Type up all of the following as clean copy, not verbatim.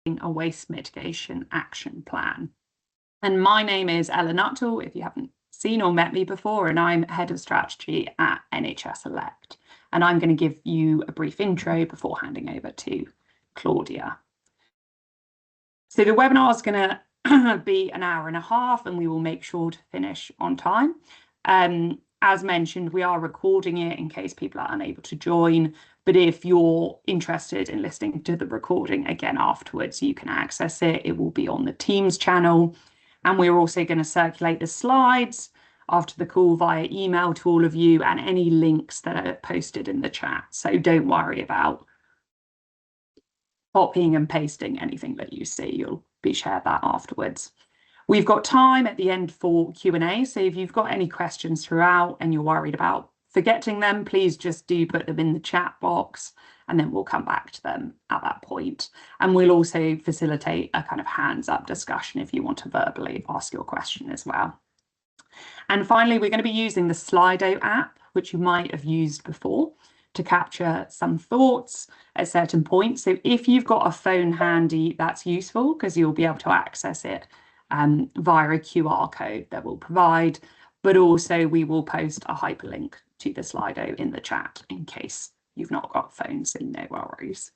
a waste mitigation action plan. And my name is Ella Nuttall, if you haven't seen or met me before, and I'm Head of Strategy at NHS Elect. And I'm going to give you a brief intro before handing over to Claudia. So the webinar is going to be an hour and a half, and we will make sure to finish on time. As mentioned, we are recording it in case people are unable to join, but if you're interested in listening to the recording again afterwards, you can access it. It will be on the Teams channel, and we're also going to circulate the slides after the call via email to all of you and any links that are posted in the chat. So don't worry about copying and pasting anything that you see. You'll be shared that afterwards. We've got time at the end for Q&A, so if you've got any questions throughout and you're worried about forgetting them, please just do put them in the chat box, and then we'll come back to them at that point. And we'll also facilitate a kind of hands-up discussion if you want to verbally ask your question as well. And finally, we're going to be using the Slido app, which you might have used before, to capture some thoughts at certain points. So if you've got a phone handy, that's useful because you'll be able to access it via a QR code that we'll provide, but also we will post a hyperlink to the Slido in the chat in case you've not got phones, so no worries.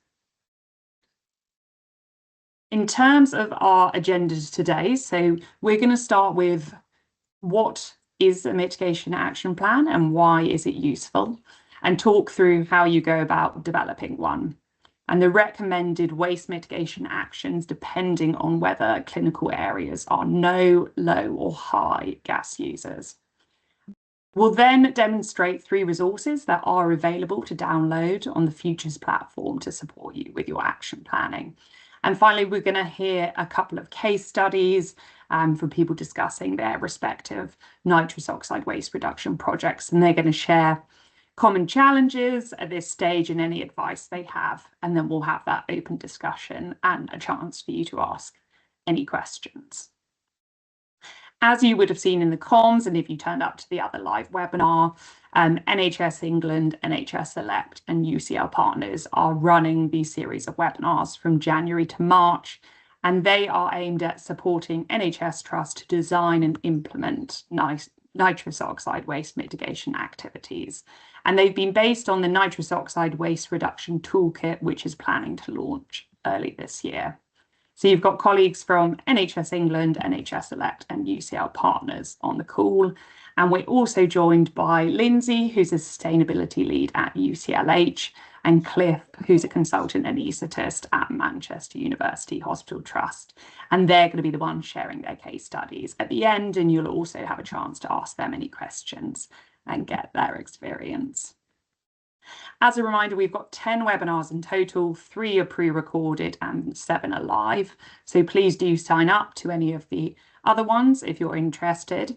In terms of our agenda today, so we're going to start with what is a mitigation action plan and why is it useful, and talk through how you go about developing one, and the recommended waste mitigation actions depending on whether clinical areas are no, low or high gas users. We'll then demonstrate 3 resources that are available to download on the Futures platform to support you with your action planning. And finally, we're going to hear a couple of case studies from people discussing their respective nitrous oxide waste reduction projects, and they're going to share common challenges at this stage and any advice they have, and then we'll have that open discussion and a chance for you to ask any questions. As you would have seen in the comms, and if you turned up to the other live webinar, NHS England, NHS Elect and UCL Partners are running these series of webinars from January to March, and they are aimed at supporting NHS Trust to design and implement nitrous oxide waste mitigation activities. And they've been based on the nitrous oxide waste reduction toolkit, which is planning to launch early this year. So you've got colleagues from NHS England, NHS Elect and UCL Partners on the call. And we're also joined by Lindsay, who's a sustainability lead at UCLH, and Cliff, who's a consultant anaesthetist at Manchester University Hospital Trust. And they're going to be the ones sharing their case studies at the end, and you'll also have a chance to ask them any questions and get their experience. As a reminder, we've got 10 webinars in total, 3 are pre-recorded and 7 are live. So please do sign up to any of the other ones if you're interested.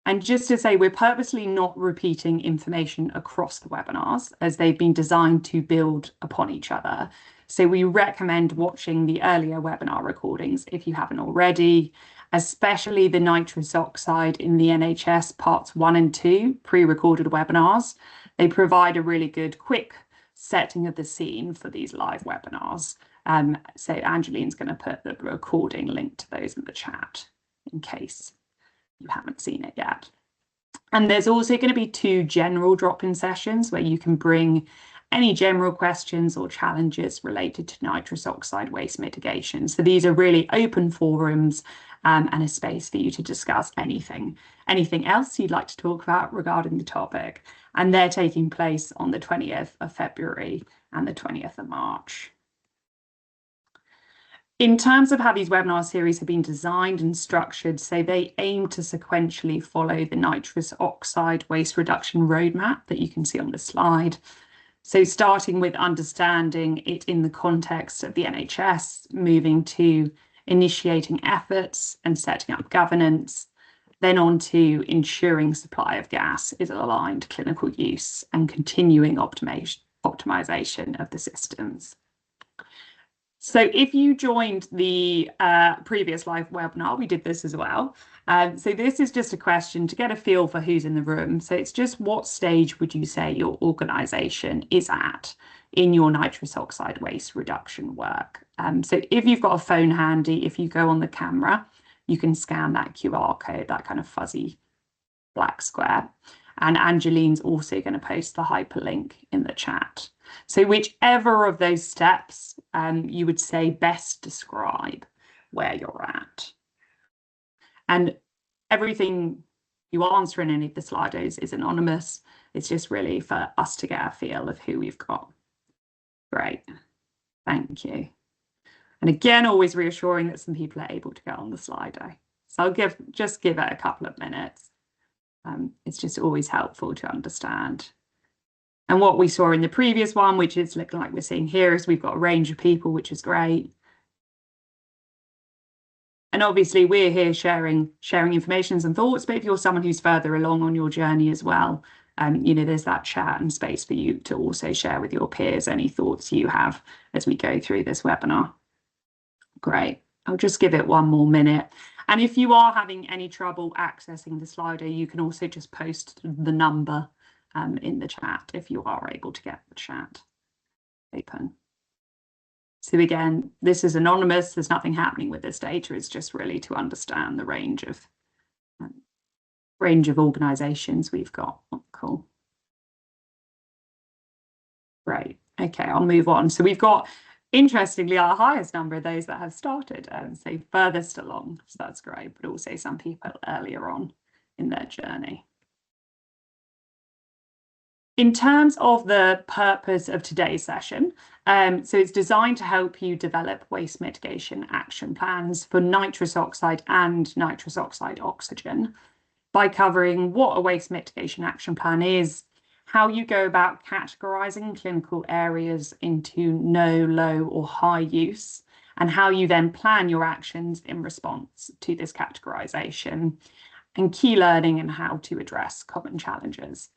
And just to say, we're purposely not repeating information across the webinars as they've been designed to build upon each other. So we recommend watching the earlier webinar recordings if you haven't already, especially the nitrous oxide in the NHS parts 1 and 2 pre-recorded webinars. They provide a really good quick setting of the scene for these live webinars. So Angeline's going to put the recording link to those in the chat in case you haven't seen it yet. And there's also going to be 2 general drop-in sessions where you can bring any general questions or challenges related to nitrous oxide waste mitigation. So these are really open forums and a space for you to discuss anything else you'd like to talk about regarding the topic. And they're taking place on the 20th of February and the 20th of March. In terms of how these webinar series have been designed and structured, so they aim to sequentially follow the nitrous oxide waste reduction roadmap that you can see on the slide. So starting with understanding it in the context of the NHS, moving to initiating efforts and setting up governance, then on to ensuring supply of gas is aligned to clinical use and continuing optimization of the systems. So if you joined the previous live webinar, we did this as well. So this is just a question to get a feel for who's in the room. So it's just what stage would you say your organisation is at in your nitrous oxide waste reduction work. So if you've got a phone handy, if you go on the camera, you can scan that QR code, that kind of fuzzy black square. And Angeline's also going to post the hyperlink in the chat. So whichever of those steps you would say best describe where you're at. And everything you answer in any of the Slidos is anonymous. It's just really for us to get a feel of who we've got. Great, thank you. And again, always reassuring that some people are able to get on the Slido. So I'll just give it a couple of minutes. It's just always helpful to understand. And what we saw in the previous one, which is looking like we're seeing here, is we've got a range of people, which is great. And obviously we're here sharing information and thoughts, but if you're someone who's further along on your journey as well, there's that chat and space for you to also share with your peers any thoughts you have as we go through this webinar. Great. I'll just give it one more minute. And if you are having any trouble accessing the Slido, you can also just post the number in the chat if you are able to get the chat open. So again, this is anonymous. There's nothing happening with this data. It's just really to understand the range of organizations we've got. Oh, cool. Great. Okay, I'll move on. So we've got, interestingly, our highest number of those that have started, so furthest along. So that's great, but also some people earlier on in their journey. In terms of the purpose of today's session, so it's designed to help you develop waste mitigation action plans for nitrous oxide and nitrous oxide oxygen by covering what a waste mitigation action plan is, how you go about categorizing clinical areas into no, low or high use, and how you then plan your actions in response to this categorization, and key learning and how to address common challenges.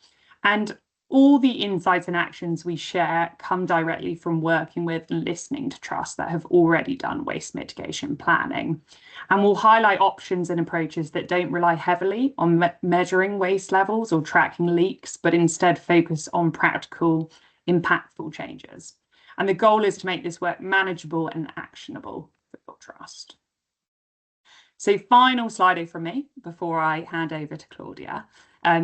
And all the insights and actions we share come directly from working with and listening to trusts that have already done waste mitigation planning. And we'll highlight options and approaches that don't rely heavily on measuring waste levels or tracking leaks, but instead focus on practical, impactful changes. And the goal is to make this work manageable and actionable for your trust. So final Slido from me before I hand over to Claudia.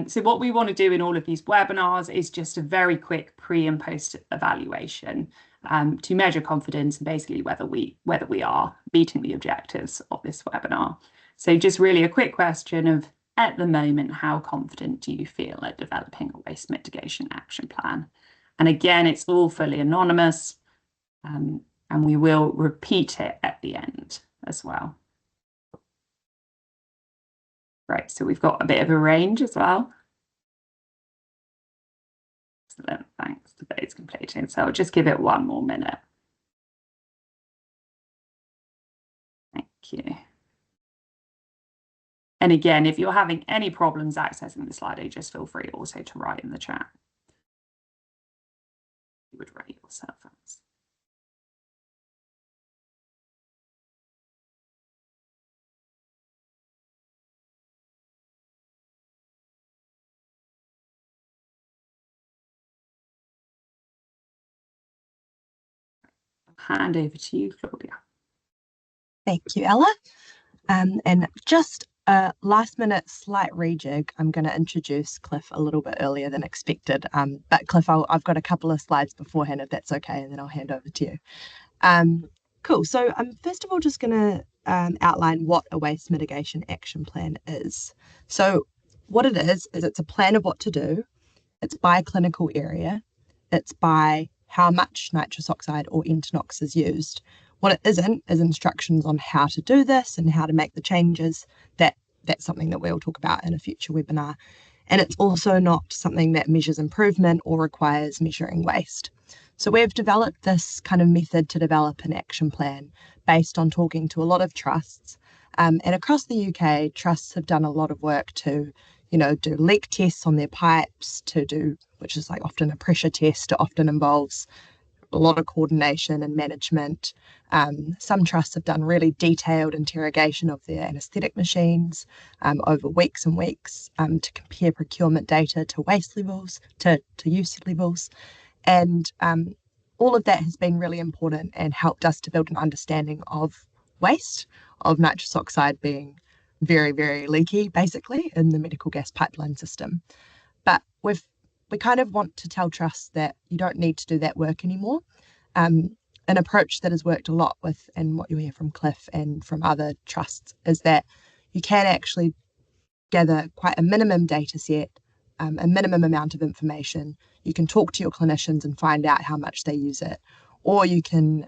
So what we want to do in all of these webinars is just a very quick pre and post evaluation to measure confidence and basically whether we are meeting the objectives of this webinar. So just really a quick question of, at the moment, how confident do you feel at developing a waste mitigation action plan? And again, it's all fully anonymous, and we will repeat it at the end as well. Right, so we've got a bit of a range as well. Excellent, thanks to those completing. So I'll just give it one more minute. Thank you. And again, if you're having any problems accessing the Slido, just feel free also to write in the chat. You would rate yourself as. Hand over to you, Claudia. Thank you, Ella. And just a last minute slight rejig, I'm going to introduce Cliff a little bit earlier than expected. But Cliff, I've got a couple of slides beforehand, if that's okay, and then I'll hand over to you. Cool. So I'm first of all just going to outline what a waste mitigation action plan is. So what it is it's a plan of what to do. It's by clinical area. It's by how much nitrous oxide or NTNOx is used. What it isn't is instructions on how to do this and how to make the changes. That's something that we'll talk about in a future webinar. And it's also not something that measures improvement or requires measuring waste. So we've developed this kind of method to develop an action plan based on talking to a lot of trusts. And across the UK, trusts have done a lot of work to, do leak tests on their pipes, which is like often a pressure test. It often involves a lot of coordination and management. Some trusts have done really detailed interrogation of their anaesthetic machines over weeks and weeks to compare procurement data to waste levels, to use levels. And all of that has been really important and helped us to build an understanding of waste, of nitrous oxide being very, very leaky, basically, in the medical gas pipeline system. But we kind of want to tell trusts that you don't need to do that work anymore. An approach that has worked a lot with, and what you'll hear from Cliff and from other trusts, is that you can actually gather quite a minimum data set, a minimum amount of information. You can talk to your clinicians and find out how much they use it, or you can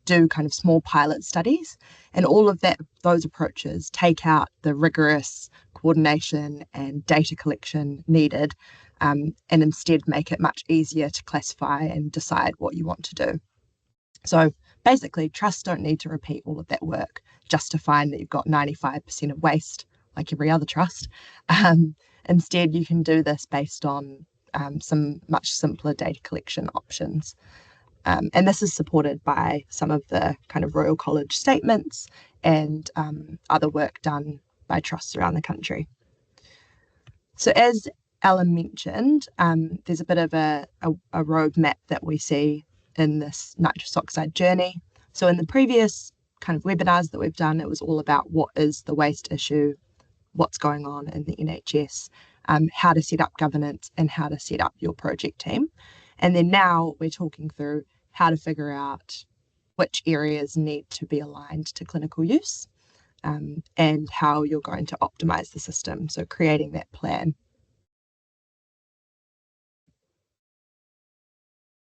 do kind of small pilot studies, and all of those approaches take out the rigorous coordination and data collection needed, and instead make it much easier to classify and decide what you want to do. So basically, trusts don't need to repeat all of that work just to find that you've got 95% of waste like every other trust. Instead, you can do this based on some much simpler data collection options. And this is supported by some of the kind of Royal College statements and other work done by trusts around the country. So as Ellen mentioned, there's a bit of a roadmap that we see in this nitrous oxide journey. So in the previous kind of webinars that we've done, it was all about what is the waste issue, what's going on in the NHS, how to set up governance and how to set up your project team. And then now we're talking through how to figure out which areas need to be aligned to clinical use, and how you're going to optimize the system. So creating that plan.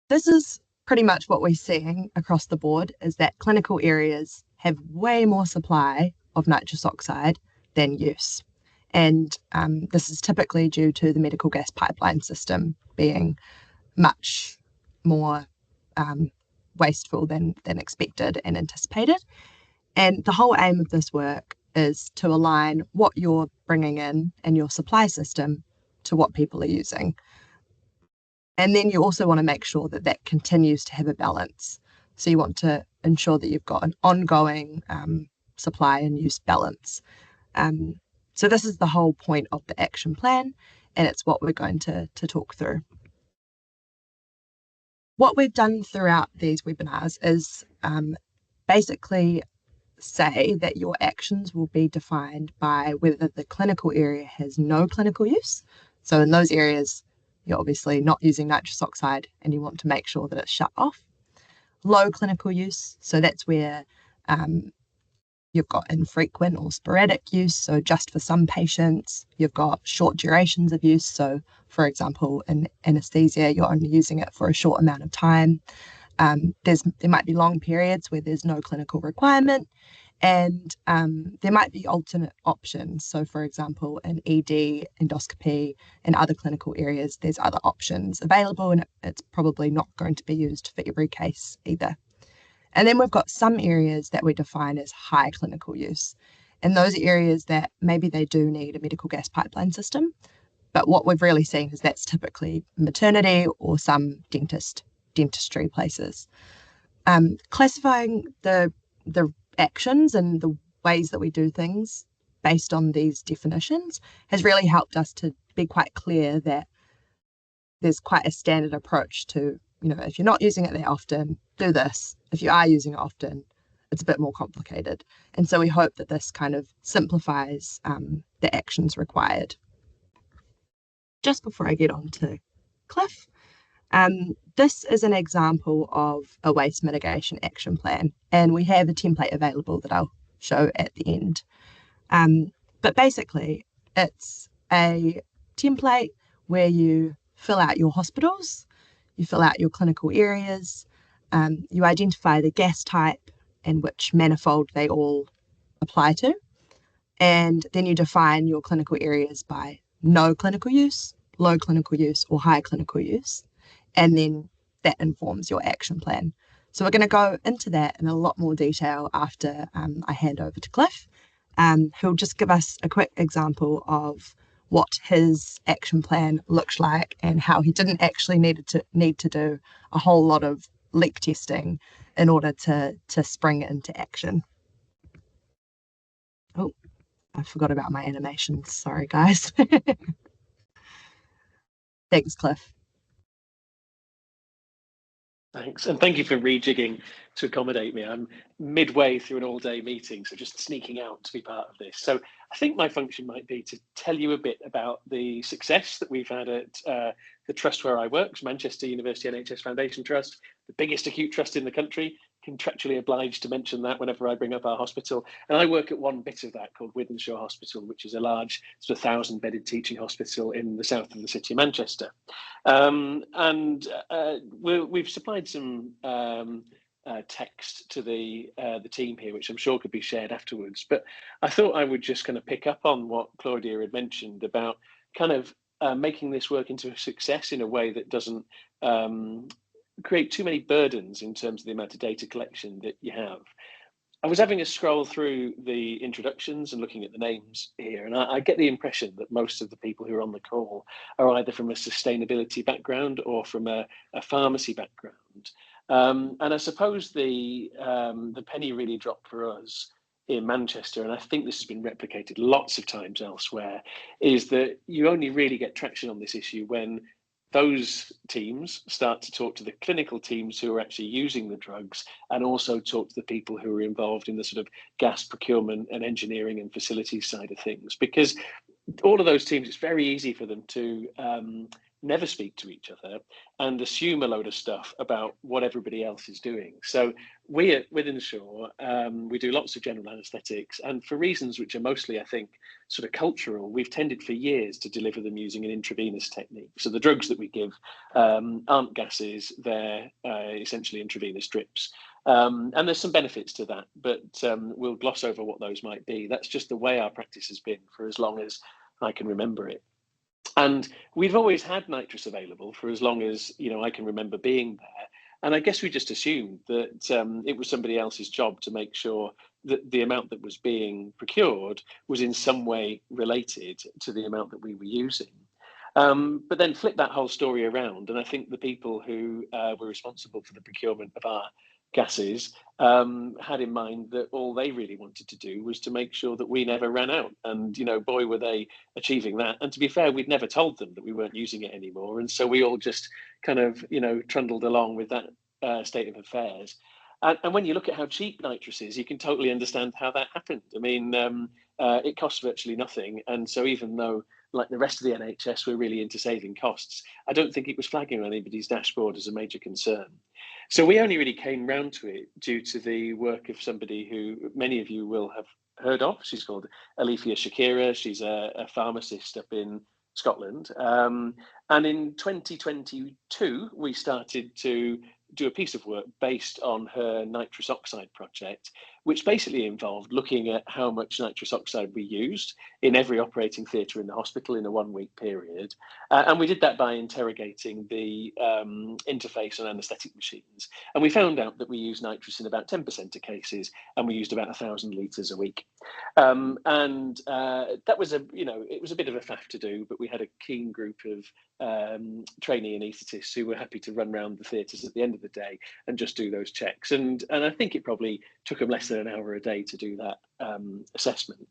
This is pretty much what we're seeing across the board, is that clinical areas have way more supply of nitrous oxide than use. And this is typically due to the medical gas pipeline system being much more wasteful than expected and anticipated. And the whole aim of this work is to align what you're bringing in and your supply system to what people are using. And then you also want to make sure that that continues to have a balance. So you want to ensure that you've got an ongoing supply and use balance. So this is the whole point of the action plan, and it's what we're going to talk through. What we've done throughout these webinars is basically say that your actions will be defined by whether the clinical area has no clinical use. So in those areas, you're obviously not using nitrous oxide and you want to make sure that it's shut off. Low clinical use, so that's where you've got infrequent or sporadic use, so just for some patients. You've got short durations of use, so for example, in anesthesia, you're only using it for a short amount of time. There might be long periods where there's no clinical requirement, and there might be alternate options. So for example, in ED, endoscopy, and other clinical areas, there's other options available, and it's probably not going to be used for every case either. And then we've got some areas that we define as high clinical use. And those areas that maybe they do need a medical gas pipeline system, but what we've really seen is that's typically maternity or some dentistry places. Classifying the actions and the ways that we do things based on these definitions has really helped us to be quite clear that there's quite a standard approach to, if you're not using it that often, do this. If you are using it often, it's a bit more complicated. And so we hope that this kind of simplifies the actions required. Just before I get on to Cliff, this is an example of a waste mitigation action plan, and we have a template available that I'll show at the end. But basically, it's a template where you fill out your hospitals, you fill out your clinical areas, you identify the gas type and which manifold they all apply to, and then you define your clinical areas by no clinical use, low clinical use, or high clinical use, and then that informs your action plan. So we're going to go into that in a lot more detail after I hand over to Cliff, who'll just give us a quick example of what his action plan looks like and how he didn't actually need to do a whole lot of leak testing in order to spring it into action. Oh, I forgot about my animations. Sorry, guys. Thanks, Cliff. Thanks, and thank you for rejigging to accommodate me. I'm midway through an all-day meeting, so just sneaking out to be part of this. So I think my function might be to tell you a bit about the success that we've had at the trust where I work, Manchester University NHS Foundation Trust, the biggest acute trust in the country. Contractually obliged to mention that whenever I bring up our hospital. And I work at one bit of that called Wythenshawe Hospital, which is a large sort of 1,000-bedded teaching hospital in the south of the city of Manchester. We've supplied some text to the team here, which I'm sure could be shared afterwards. But I thought I would just kind of pick up on what Claudia had mentioned about kind of making this work into a success in a way that doesn't create too many burdens in terms of the amount of data collection that you have. I was having a scroll through the introductions and looking at the names here, and I get the impression that most of the people who are on the call are either from a sustainability background or from a pharmacy background. And I suppose the penny really dropped for us in Manchester, and I think this has been replicated lots of times elsewhere, is that you only really get traction on this issue when those teams start to talk to the clinical teams who are actually using the drugs, and also talk to the people who are involved in the sort of gas procurement and engineering and facilities side of things. Because all of those teams, it's very easy for them to never speak to each other and assume a load of stuff about what everybody else is doing. So we at Wythenshawe, we do lots of general anaesthetics, and for reasons which are mostly, I think, sort of cultural, we've tended for years to deliver them using an intravenous technique. So the drugs that we give aren't gases, they're essentially intravenous drips. And there's some benefits to that, but we'll gloss over what those might be. That's just the way our practice has been for as long as I can remember it. And we've always had nitrous available for as long as I can remember being there. And I guess we just assumed that it was somebody else's job to make sure that the amount that was being procured was in some way related to the amount that we were using. But then flip that whole story around, and I think the people who were responsible for the procurement of our gases had in mind that all they really wanted to do was to make sure that we never ran out. And, boy, were they achieving that. And to be fair, we'd never told them that we weren't using it anymore. And so we all just kind of, trundled along with that state of affairs. And when you look at how cheap nitrous is, you can totally understand how that happened. I mean, it costs virtually nothing. And so even though, like the rest of the NHS, we're really into saving costs, I don't think it was flagging on anybody's dashboard as a major concern. So we only really came round to it due to the work of somebody who many of you will have heard of. She's called Alethea Shakira. She's a pharmacist up in Scotland. And in 2022, we started to do a piece of work based on her nitrous oxide project, which basically involved looking at how much nitrous oxide we used in every operating theatre in the hospital in a 1-week period. And we did that by interrogating the interface on anaesthetic machines. And we found out that we use nitrous in about 10% of cases, and we used about 1,000 litres a week. That was it was a bit of a faff to do, but we had a keen group of trainee anaesthetists who were happy to run around the theatres at the end of the day and just do those checks. And I think it probably took them less than an hour a day to do that assessment.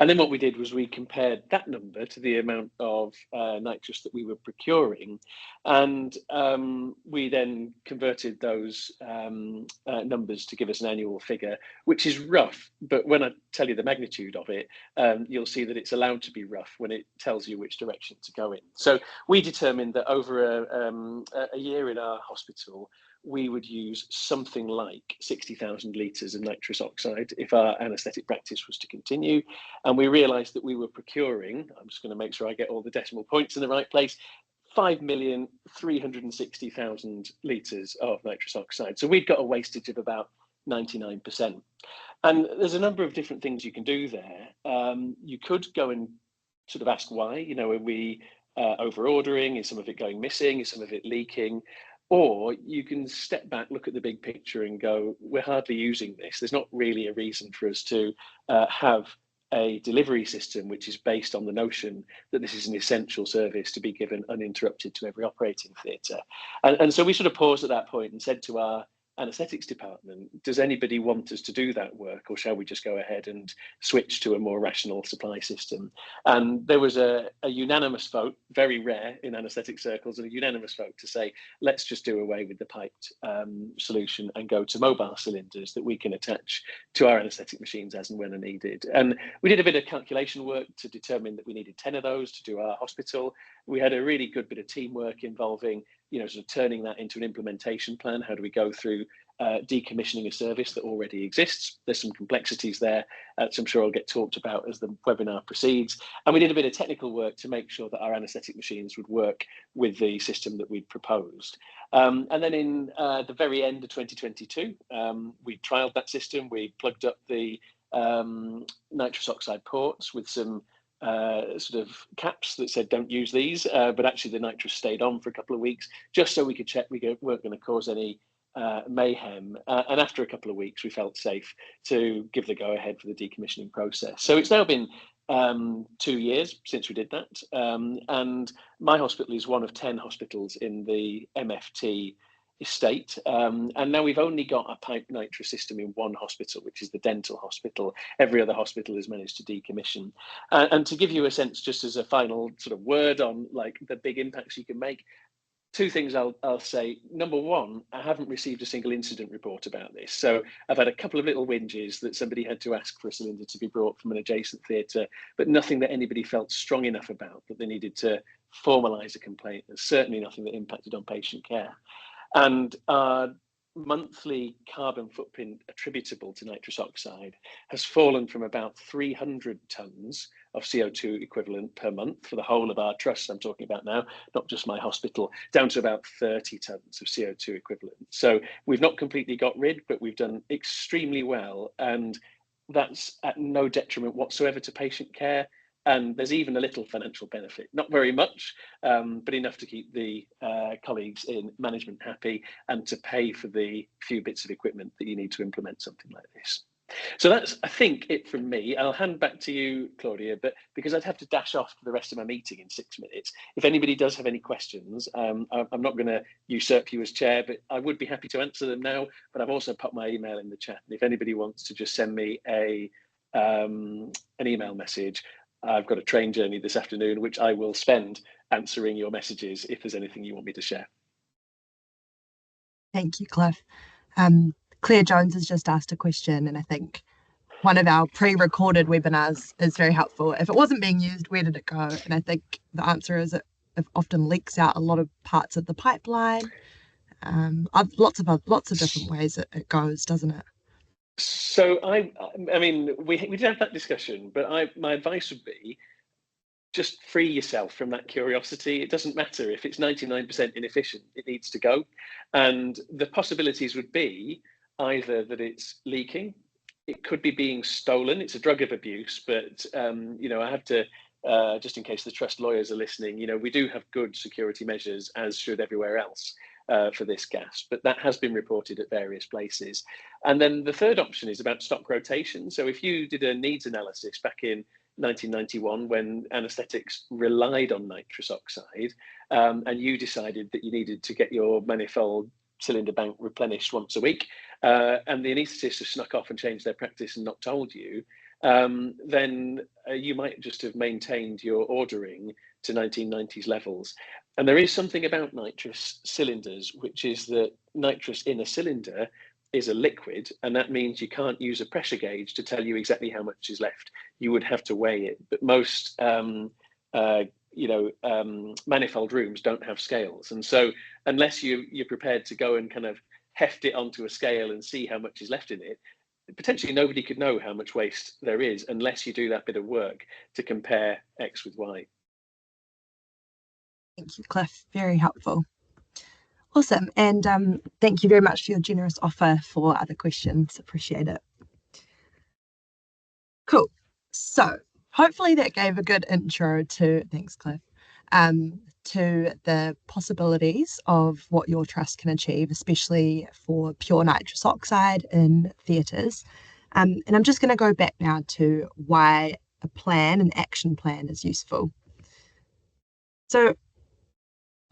And then what we did was we compared that number to the amount of nitrous that we were procuring, and we then converted those numbers to give us an annual figure, which is rough. But when I tell you the magnitude of it, you'll see that it's allowed to be rough when it tells you which direction to go in. So we determined that over a year in our hospital, we would use something like 60,000 litres of nitrous oxide if our anaesthetic practice was to continue. And we realised that we were procuring, I'm just going to make sure I get all the decimal points in the right place, 5,360,000 litres of nitrous oxide. So we'd got a wastage of about 99%. And there's a number of different things you can do there. You could go and sort of ask why, are we over ordering? Is some of it going missing? Is some of it leaking? Or you can step back, look at the big picture and go, we're hardly using this. There's not really a reason for us to have a delivery system which is based on the notion that this is an essential service to be given uninterrupted to every operating theatre. And so we sort of paused at that point and said to our anaesthetics department, does anybody want us to do that work, or shall we just go ahead and switch to a more rational supply system? And there was a unanimous vote, very rare in anaesthetic circles, and a unanimous vote to say, let's just do away with the piped solution and go to mobile cylinders that we can attach to our anaesthetic machines as and when are needed. And we did a bit of calculation work to determine that we needed 10 of those to do our hospital. We had a really good bit of teamwork involving, sort of turning that into an implementation plan. How do we go through decommissioning a service that already exists? There's some complexities there, which I'm sure I'll get talked about as the webinar proceeds. And we did a bit of technical work to make sure that our anaesthetic machines would work with the system that we'd proposed. And then in the very end of 2022, we trialed that system. We plugged up the nitrous oxide ports with some sort of caps that said don't use these, but actually the nitrous stayed on for a couple of weeks just so we could check we weren't going to cause any mayhem. And after a couple of weeks, we felt safe to give the go ahead for the decommissioning process. So it's now been 2 years since we did that. And my hospital is one of 10 hospitals in the MFT estate. And now we've only got a pipe nitrous system in one hospital, which is the dental hospital. Every other hospital has managed to decommission. And to give you a sense, just as a final sort of word on like the big impacts you can make, two things I'll say. Number one, I haven't received a single incident report about this. So I've had a couple of little whinges that somebody had to ask for a cylinder to be brought from an adjacent theatre, but nothing that anybody felt strong enough about that they needed to formalise a complaint. There's certainly nothing that impacted on patient care. And our monthly carbon footprint attributable to nitrous oxide has fallen from about 300 tonnes of CO2 equivalent per month for the whole of our trust, I'm talking about now, not just my hospital, down to about 30 tonnes of CO2 equivalent. So we've not completely got rid, but we've done extremely well. And that's at no detriment whatsoever to patient care. And there's even a little financial benefit, not very much, but enough to keep the colleagues in management happy and to pay for the few bits of equipment that you need to implement something like this. So that's, I think, it from me. I'll hand back to you, Claudia, but because I'd have to dash off to the rest of my meeting in 6 minutes, if anybody does have any questions, I'm not going to usurp you as chair, but I would be happy to answer them now. But I've also put my email in the chat. And if anybody wants to just send me an email message, I've got a train journey this afternoon, which I will spend answering your messages if there's anything you want me to share. Thank you, Cliff. Claire Jones has just asked a question, and I think one of our pre-recorded webinars is very helpful. If it wasn't being used, where did it go? And I think the answer is it often leaks out a lot of parts of the pipeline. Lots of different ways it goes, doesn't it? So I mean, we did have that discussion, but my advice would be just free yourself from that curiosity. It doesn't matter if it's 99% inefficient, it needs to go. And the possibilities would be either that it's leaking, it could be being stolen. It's a drug of abuse, but I have to, just in case the trust lawyers are listening, we do have good security measures, as should everywhere else. For this gas, but that has been reported at various places. And then the third option is about stock rotation. So if you did a needs analysis back in 1991 when anaesthetics relied on nitrous oxide, and you decided that you needed to get your manifold cylinder bank replenished once a week, and the anaesthetist has snuck off and changed their practice and not told you, then you might just have maintained your ordering to 1990s levels. And there is something about nitrous cylinders, which is that nitrous in a cylinder is a liquid, and that means you can't use a pressure gauge to tell you exactly how much is left. You would have to weigh it. But most manifold rooms don't have scales, and so unless you're prepared to go and kind of heft it onto a scale and see how much is left in it, potentially nobody could know how much waste there is unless you do that bit of work to compare X with Y. Thank you, Cliff. Very helpful. Awesome. And thank you very much for your generous offer for other questions. Appreciate it. Cool. So hopefully that gave a good intro to, thanks, Cliff, to the possibilities of what your trust can achieve, especially for pure nitrous oxide in theatres. And I'm just going to go back now to why a plan, an action plan, is useful. So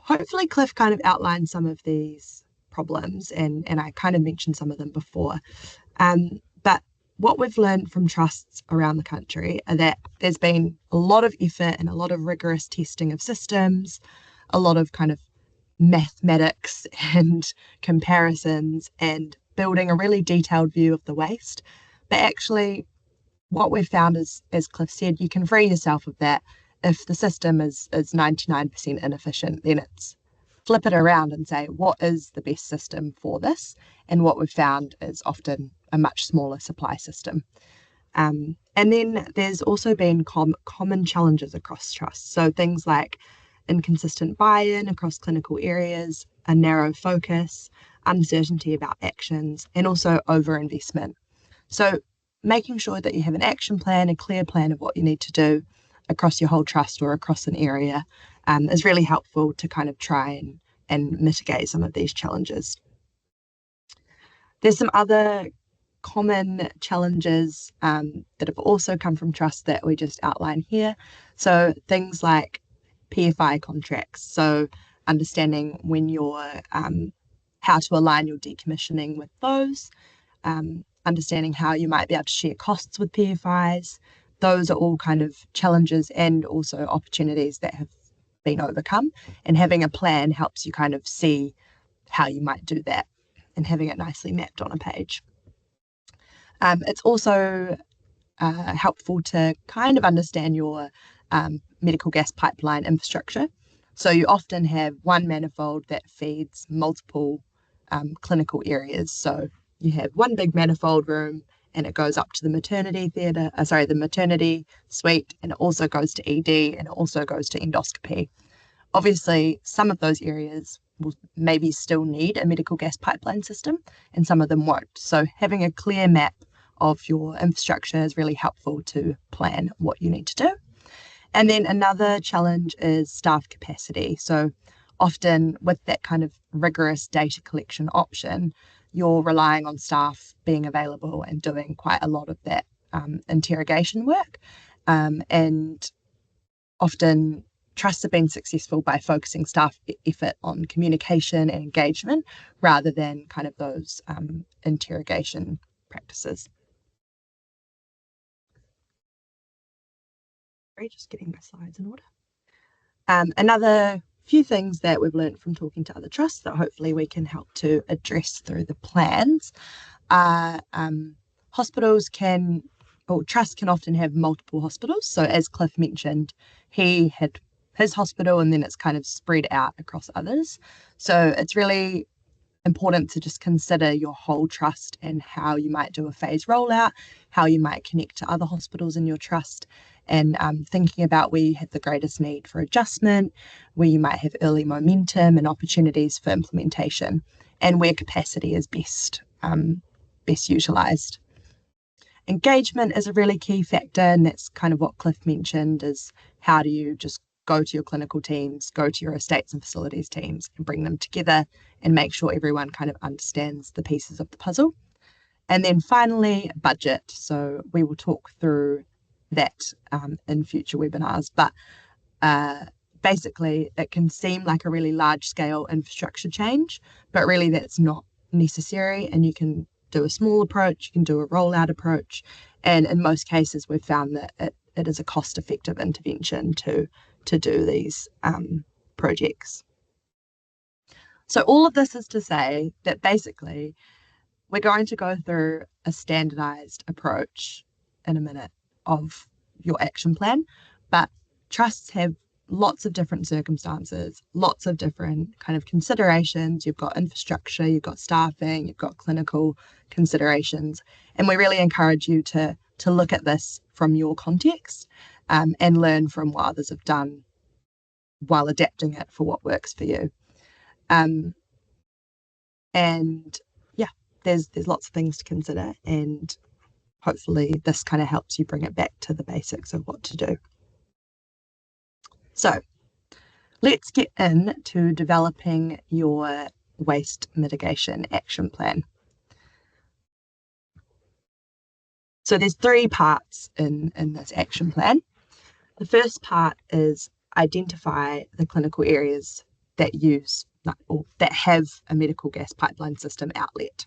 hopefully Cliff kind of outlined some of these problems, and I kind of mentioned some of them before. But what we've learned from trusts around the country are that there's been a lot of effort and a lot of rigorous testing of systems, a lot of kind of mathematics and comparisons and building a really detailed view of the waste. But actually, what we've found is, as Cliff said, you can free yourself of that. If the system is 99% inefficient, then it's flip it around and say, what is the best system for this? And what we've found is often a much smaller supply system. And then there's also been common challenges across trusts. So things like inconsistent buy-in across clinical areas, a narrow focus, uncertainty about actions, and also overinvestment. So making sure that you have an action plan, a clear plan of what you need to do across your whole trust or across an area is really helpful to kind of try and mitigate some of these challenges. There's some other common challenges that have also come from trust that we just outline here. So things like PFI contracts, so understanding when you're how to align your decommissioning with those, understanding how you might be able to share costs with PFIs. Those are all kind of challenges and also opportunities that have been overcome, and having a plan helps you kind of see how you might do that and having it nicely mapped on a page. It's also helpful to kind of understand your medical gas pipeline infrastructure. So you often have one manifold that feeds multiple clinical areas. So you have one big manifold room and it goes up to the maternity the maternity suite, and it also goes to ED, and it also goes to endoscopy. Obviously, some of those areas will maybe still need a medical gas pipeline system and some of them won't. So having a clear map of your infrastructure is really helpful to plan what you need to do. And then another challenge is staff capacity. So often with that kind of rigorous data collection option, you're relying on staff being available and doing quite a lot of that interrogation work. And often trusts have been successful by focusing staff effort on communication and engagement rather than kind of those interrogation practices. Just getting my slides in order. Another few things that we've learned from talking to other trusts that hopefully we can help to address through the plans are trusts can often have multiple hospitals. So as Cliff mentioned, he had his hospital and then it's kind of spread out across others. So it's really important to just consider your whole trust and how you might do a phase rollout, how you might connect to other hospitals in your trust, and thinking about where you have the greatest need for adjustment, where you might have early momentum and opportunities for implementation, and where capacity is best utilised. Engagement is a really key factor, and that's kind of what Cliff mentioned, is how do you just go to your clinical teams, go to your estates and facilities teams and bring them together and make sure everyone kind of understands the pieces of the puzzle. And then finally, budget. So we will talk through that in future webinars, but basically it can seem like a really large scale infrastructure change, but really that's not necessary, and you can do a small approach, you can do a rollout approach, and in most cases we've found that it is a cost-effective intervention to do these projects. So all of this is to say that basically we're going to go through a standardized approach in a minute of your action plan, but trusts have lots of different circumstances, lots of different kind of considerations. You've got infrastructure, you've got staffing, you've got clinical considerations, and we really encourage you to look at this from your context and learn from what others have done while adapting it for what works for you. And yeah, there's lots of things to consider, and hopefully this kind of helps you bring it back to the basics of what to do. So let's get into developing your waste mitigation action plan. So there's 3 parts in this action plan. The first part is identify the clinical areas that use or that have a medical gas pipeline system outlet,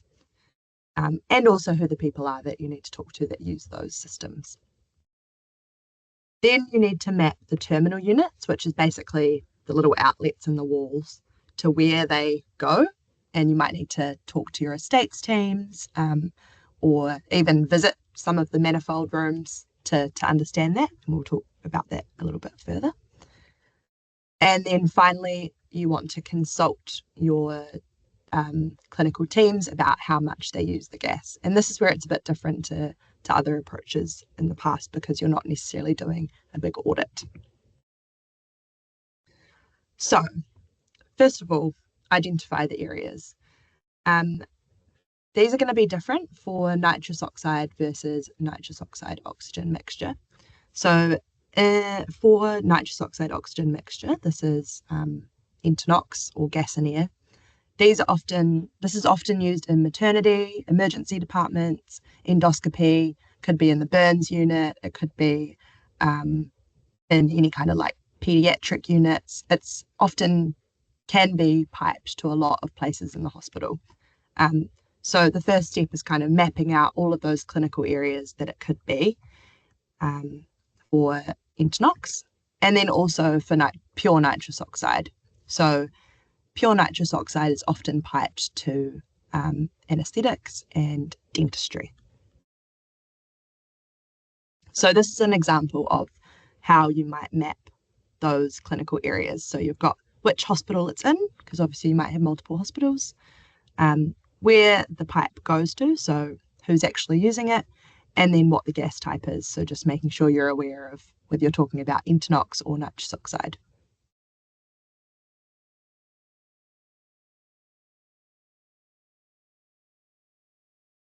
and also who the people are that you need to talk to that use those systems. Then you need to map the terminal units, which is basically the little outlets in the walls, to where they go. And you might need to talk to your estates teams, or even visit some of the manifold rooms to understand that. And we'll talk about that a little bit further. And then finally, you want to consult your clinical teams about how much they use the gas. And this is where it's a bit different to other approaches in the past, because you're not necessarily doing a big audit. So first of all, identify the areas. These are going to be different for nitrous oxide versus nitrous oxide oxygen mixture. So for nitrous oxide oxygen mixture, this is Entonox or gas and air. This is often used in maternity, emergency departments, endoscopy, could be in the burns unit, it could be in any kind of like pediatric units. It's often can be piped to a lot of places in the hospital. So the first step is kind of mapping out all of those clinical areas that it could be for Entonox, and then also for pure nitrous oxide. So pure nitrous oxide is often piped to anesthetics and dentistry. So this is an example of how you might map those clinical areas. So you've got which hospital it's in, because obviously you might have multiple hospitals, where the pipe goes to, so who's actually using it, and then what the gas type is. So just making sure you're aware of whether you're talking about Entonox or nitrous oxide.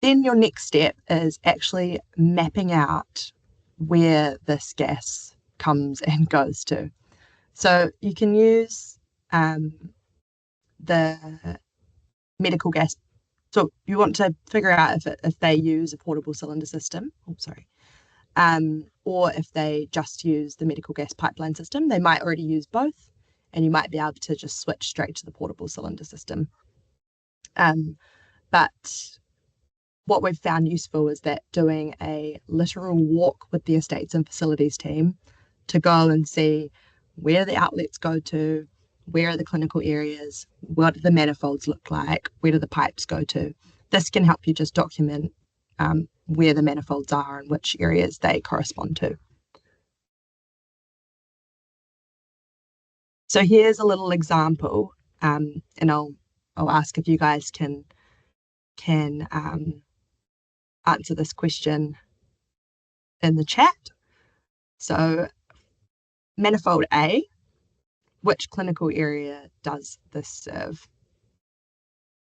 Then your next step is actually mapping out where this gas comes and goes to. So you can use the medical gas. So you want to figure out if they use a portable cylinder system, or if they just use the medical gas pipeline system. They might already use both, and you might be able to just switch straight to the portable cylinder system. But what we've found useful is that doing a literal walk with the estates and facilities team to go and see where the outlets go to, where are the clinical areas, what do the manifolds look like, where do the pipes go to. This can help you just document where the manifolds are and which areas they correspond to. So here's a little example, and I'll ask if you guys can answer this question in the chat. So manifold A, which clinical area does this serve?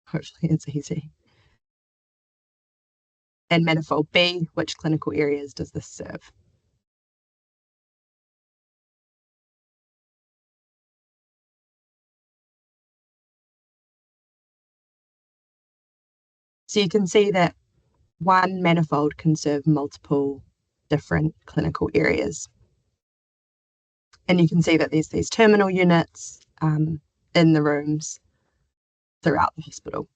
Hopefully it's easy. And manifold B, which clinical areas does this serve? So you can see that one manifold can serve multiple different clinical areas. And you can see that there's these terminal units in the rooms throughout the hospital.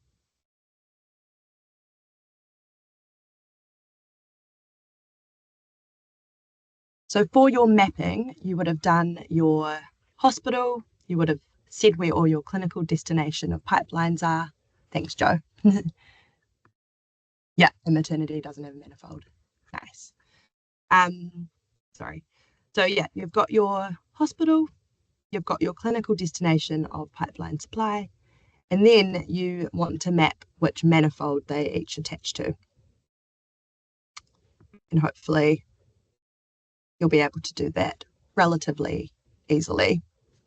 So for your mapping, you would have done your hospital, you would have said where all your clinical destination of pipelines are. Thanks, Joe. Yeah, the maternity doesn't have a manifold. Nice. Sorry. So yeah, you've got your hospital, you've got your clinical destination of pipeline supply, and then you want to map which manifold they each attach to. And hopefully you'll be able to do that relatively easily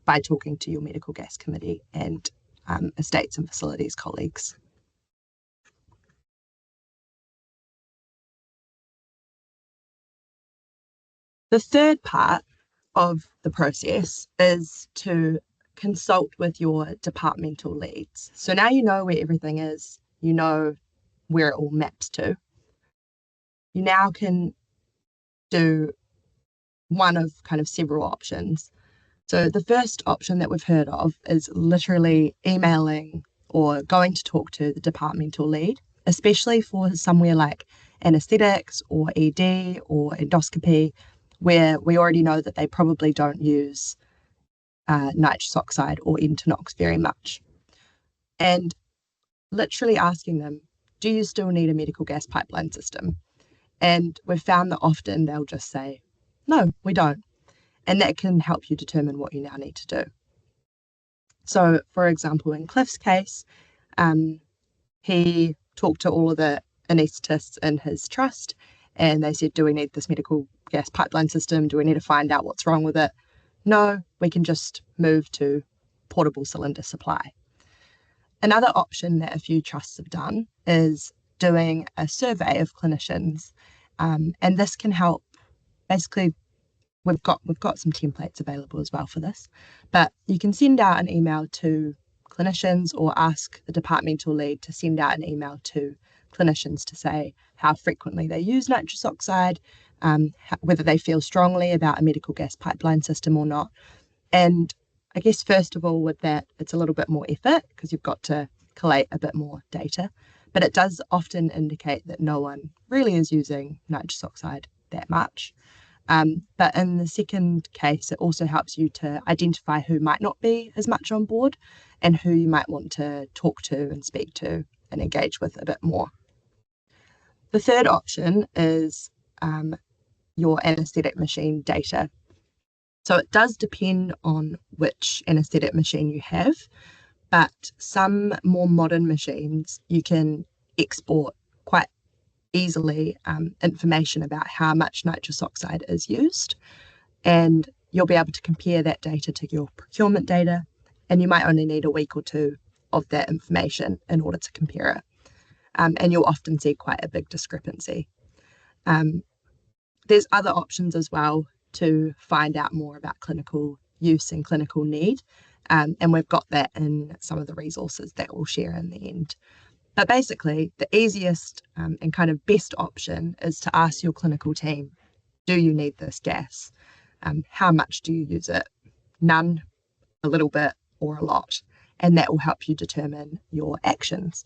by talking to your medical gas committee and estates and facilities colleagues. The third part of the process is to consult with your departmental leads. So now you know where everything is, you know where it all maps to. You now can do one of kind of several options. So the first option that we've heard of is literally emailing or going to talk to the departmental lead, especially for somewhere like anesthetics or ED or endoscopy, where we already know that they probably don't use nitrous oxide or Internox very much. And literally asking them, do you still need a medical gas pipeline system? And we've found that often they'll just say, no, we don't. And that can help you determine what you now need to do. So, for example, in Cliff's case, he talked to all of the anaesthetists in his trust, and they said, do we need this medical gas pipeline system? Do we need to find out what's wrong with it? No, we can just move to portable cylinder supply. Another option that a few trusts have done is doing a survey of clinicians, and this can help. Basically, we've got some templates available as well for this, but you can send out an email to clinicians or ask the departmental lead to send out an email to clinicians to say how frequently they use nitrous oxide, whether they feel strongly about a medical gas pipeline system or not. And I guess first of all with that, it's a little bit more effort because you've got to collate a bit more data, but it does often indicate that no one really is using nitrous oxide that much. But in the second case, it also helps you to identify who might not be as much on board and who you might want to talk to and speak to and engage with a bit more. The third option is your anaesthetic machine data. So it does depend on which anaesthetic machine you have, but some more modern machines you can export quite easily information about how much nitrous oxide is used, and you'll be able to compare that data to your procurement data, and you might only need a week or two of that information in order to compare it. And you'll often see quite a big discrepancy. There's other options as well to find out more about clinical use and clinical need, and we've got that in some of the resources that we'll share in the end. But basically, the easiest and kind of best option is to ask your clinical team, do you need this gas? How much do you use it? None, a little bit, or a lot. And that will help you determine your actions.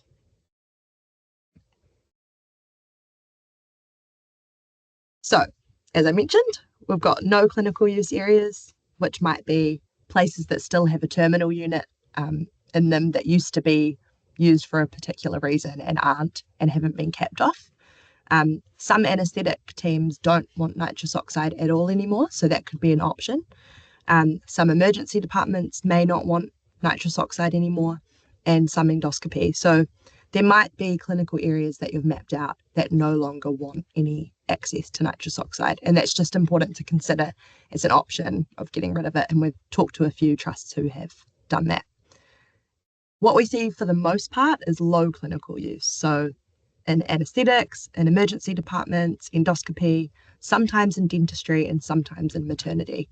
So, as I mentioned, we've got no clinical use areas, which might be places that still have a terminal unit in them that used to be used for a particular reason and aren't and haven't been capped off. Some anaesthetic teams don't want nitrous oxide at all anymore, so that could be an option. Some emergency departments may not want nitrous oxide anymore, and some endoscopy. So there might be clinical areas that you've mapped out that no longer want any access to nitrous oxide, and that's just important to consider as an option of getting rid of it. And we've talked to a few trusts who have done that. What we see for the most part is low clinical use. So in anaesthetics, in emergency departments, endoscopy, sometimes in dentistry, and sometimes in maternity.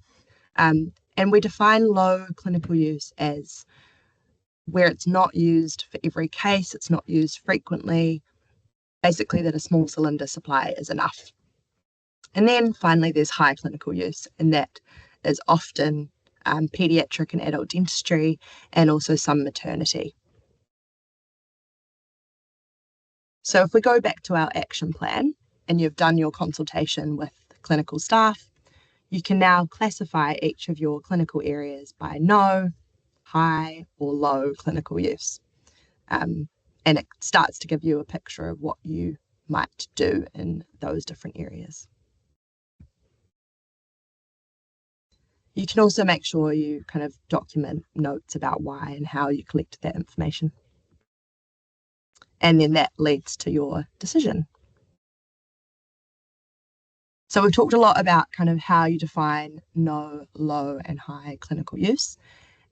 And we define low clinical use as where it's not used for every case, it's not used frequently, basically that a small cylinder supply is enough. And then finally, there's high clinical use, and that is often pediatric and adult dentistry, and also some maternity. So if we go back to our action plan, and you've done your consultation with clinical staff, you can now classify each of your clinical areas by no, high, or low clinical use. And it starts to give you a picture of what you might do in those different areas. You can also make sure you kind of document notes about why and how you collected that information. And then that leads to your decision. So we've talked a lot about kind of how you define no, low, and high clinical use.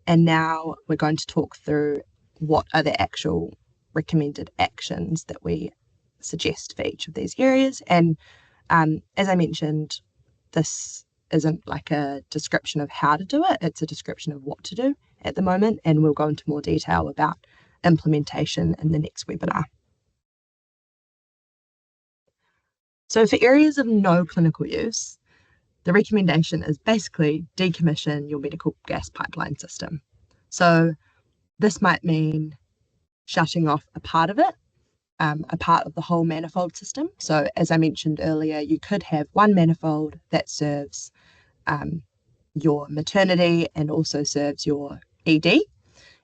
And now we're going to talk through what are the actual recommended actions that we suggest for each of these areas. And as I mentioned, this isn't like a description of how to do it, it's a description of what to do at the moment, and we'll go into more detail about implementation in the next webinar. So for areas of no clinical use, the recommendation is basically decommission your medical gas pipeline system. So this might mean shutting off a part of it, a part of the whole manifold system. So as I mentioned earlier, you could have one manifold that serves your maternity and also serves your ED.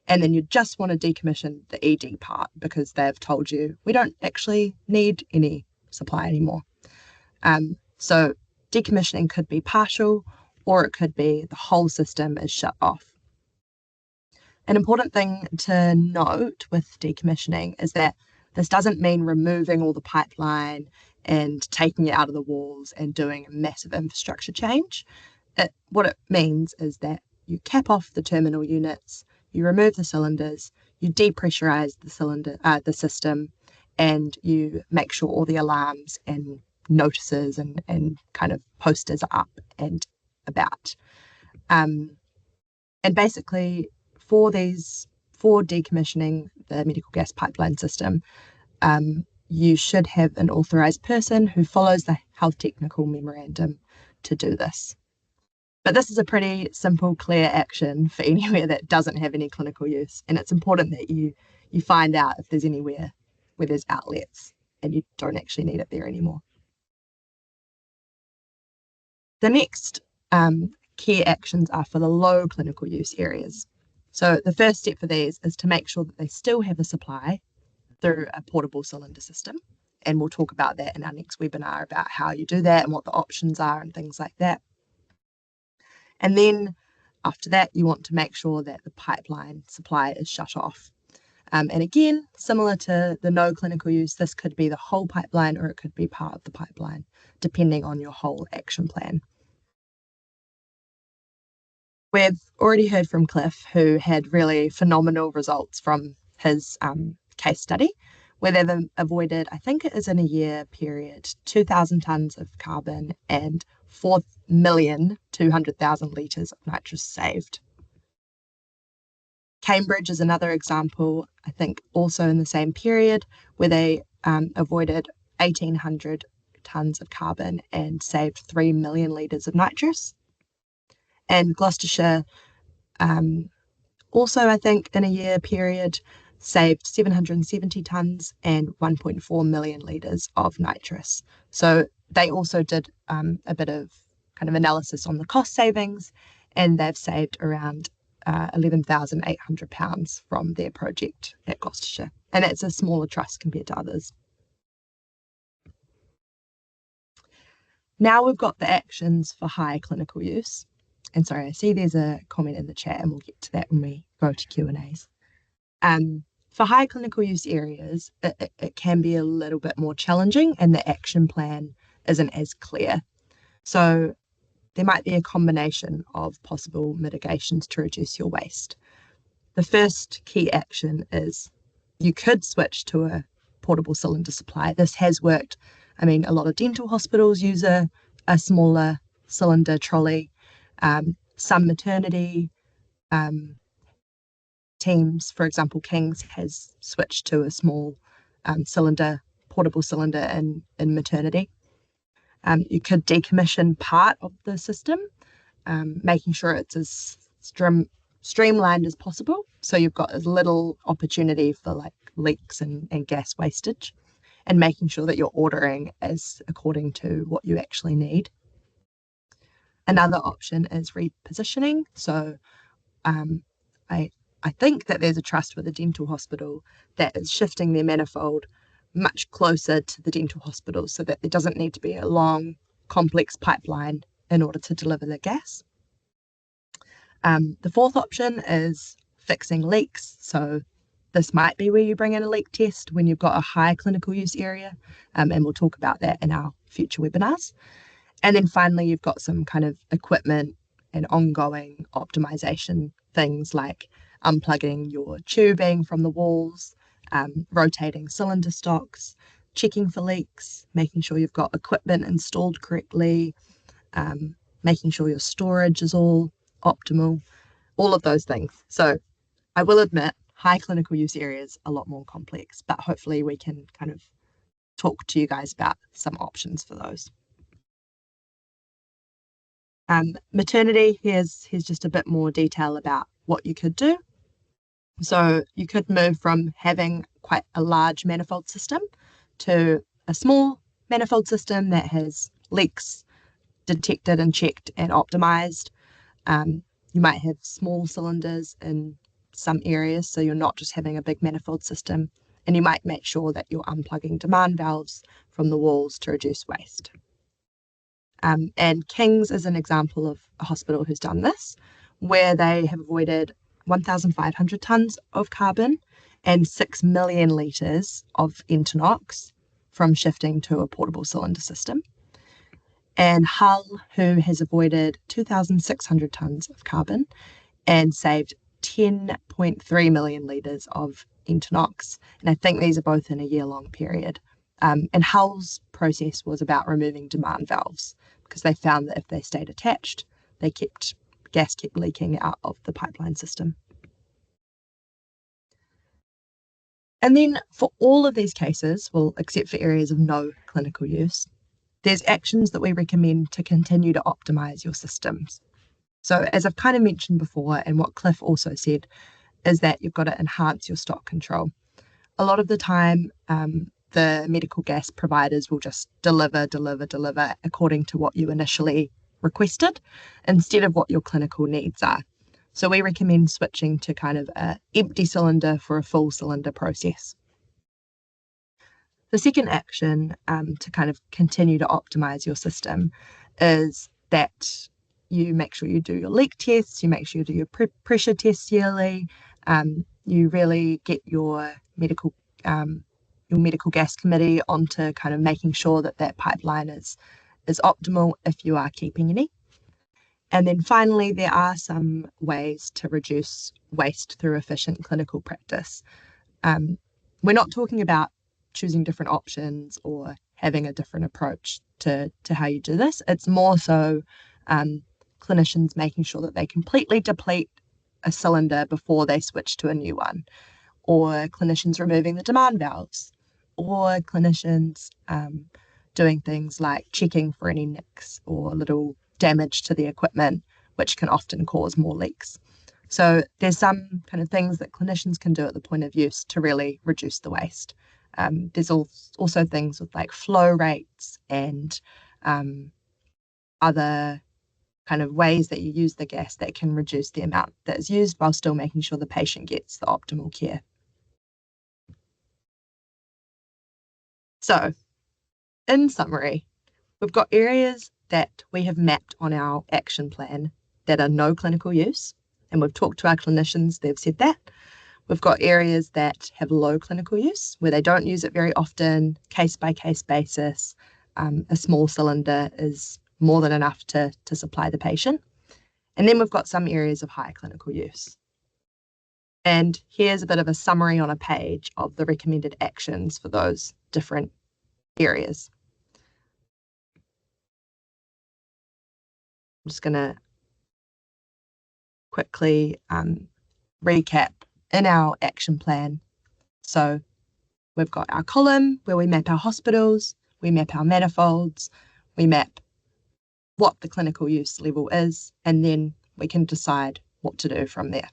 And then you just want to decommission the ED part because they've told you we don't actually need any supply anymore. So decommissioning could be partial, or it could be the whole system is shut off. An important thing to note with decommissioning is that this doesn't mean removing all the pipeline and taking it out of the walls and doing a massive infrastructure change. What it means is that you cap off the terminal units, you remove the cylinders, you depressurize the system, and you make sure all the alarms and notices and kind of posters are up and about. And basically, for decommissioning the medical gas pipeline system, you should have an authorized person who follows the health technical memorandum to do this. But this is a pretty simple, clear action for anywhere that doesn't have any clinical use. And it's important that you find out if there's anywhere where there's outlets and you don't actually need it there anymore. The next key actions are for the low clinical use areas. So the first step for these is to make sure that they still have a supply through a portable cylinder system. And we'll talk about that in our next webinar about how you do that and what the options are and things like that. And then after that, you want to make sure that the pipeline supply is shut off. And again, similar to the no clinical use, this could be the whole pipeline or it could be part of the pipeline, depending on your whole action plan. We've already heard from Cliff, who had really phenomenal results from his case study, where they've avoided, I think it is in a year period, 2,000 tonnes of carbon and 4,200,000 litres of nitrous saved. Cambridge is another example, I think also in the same period, where they avoided 1,800 tonnes of carbon and saved 3 million litres of nitrous. And Gloucestershire, also I think in a year period, saved 770 tonnes and 1.4 million litres of nitrous. So they also did a bit of kind of analysis on the cost savings, and they've saved around £11,800 from their project at Gloucestershire. And that's a smaller trust compared to others. Now we've got the actions for high clinical use. And sorry, I see there's a comment in the chat and we'll get to that when we go to Q&As. For high clinical use areas, it can be a little bit more challenging and the action plan isn't as clear. So there might be a combination of possible mitigations to reduce your waste. The first key action is you could switch to a portable cylinder supply. This has worked. I mean, a lot of dental hospitals use a smaller cylinder trolley. Some maternity teams, for example, King's has switched to a small portable cylinder in maternity. You could decommission part of the system, making sure it's as streamlined as possible. So you've got as little opportunity for like leaks and gas wastage, and making sure that you're ordering as according to what you actually need. Another option is repositioning. So I think that there's a trust with a dental hospital that is shifting their manifold much closer to the dental hospital so that there doesn't need to be a long, complex pipeline in order to deliver the gas. The fourth option is fixing leaks. So this might be where you bring in a leak test when you've got a high clinical use area, and we'll talk about that in our future webinars. And then finally, you've got some kind of equipment and ongoing optimization things like unplugging your tubing from the walls, rotating cylinder stocks, checking for leaks, making sure you've got equipment installed correctly, making sure your storage is all optimal, all of those things. So I will admit, high clinical use areas are a lot more complex, but hopefully we can kind of talk to you guys about some options for those. Maternity, here's just a bit more detail about what you could do. So you could move from having quite a large manifold system to a small manifold system that has leaks detected and checked and optimized. You might have small cylinders in some areas, so you're not just having a big manifold system. And you might make sure that you're unplugging demand valves from the walls to reduce waste. And King's is an example of a hospital who's done this, where they have avoided 1,500 tonnes of carbon and 6 million litres of internox from shifting to a portable cylinder system. And Hull, who has avoided 2,600 tonnes of carbon and saved 10.3 million litres of internox. And I think these are both in a year-long period. And Hull's process was about removing demand valves because they found that if they stayed attached, gas kept leaking out of the pipeline system. And then for all of these cases, well, except for areas of no clinical use, there's actions that we recommend to continue to optimize your systems. So as I've kind of mentioned before, and what Cliff also said, is that you've got to enhance your stock control. A lot of the time, the medical gas providers will just deliver according to what you initially requested instead of what your clinical needs are. So we recommend switching to kind of an empty cylinder for a full cylinder process. The second action to kind of continue to optimize your system is that you make sure you do your leak tests, you make sure you do your pressure tests yearly, you really get your medical gas committee onto kind of making sure that that pipeline is optimal if you are keeping any. And then finally, there are some ways to reduce waste through efficient clinical practice. We're not talking about choosing different options or having a different approach to how you do this. It's more so clinicians making sure that they completely deplete a cylinder before they switch to a new one, or clinicians removing the demand valves, or clinicians doing things like checking for any nicks or little damage to the equipment, which can often cause more leaks. So there's some kind of things that clinicians can do at the point of use to really reduce the waste. There's also things with like flow rates and other kind of ways that you use the gas that can reduce the amount that is used while still making sure the patient gets the optimal care. So, in summary, we've got areas that we have mapped on our action plan that are no clinical use, and we've talked to our clinicians, they've said that. We've got areas that have low clinical use, where they don't use it very often, case-by-case basis. A small cylinder is more than enough to supply the patient. And then we've got some areas of high clinical use. And here's a bit of a summary on a page of the recommended actions for those different areas. I'm just going to quickly recap in our action plan. So we've got our column where we map our hospitals, we map our manifolds, we map what the clinical use level is, and then we can decide what to do from there.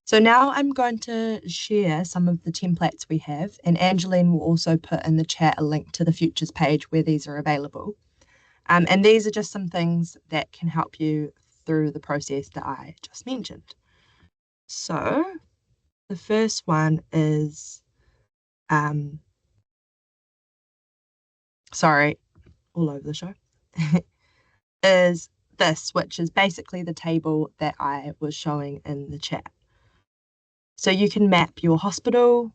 So now I'm going to share some of the templates we have, and Angeline will also put in the chat a link to the futures page where these are available. And these are just some things that can help you through the process that I just mentioned. So the first one is, sorry, all over the show, is this, which is basically the table that I was showing in the chat. So you can map your hospital,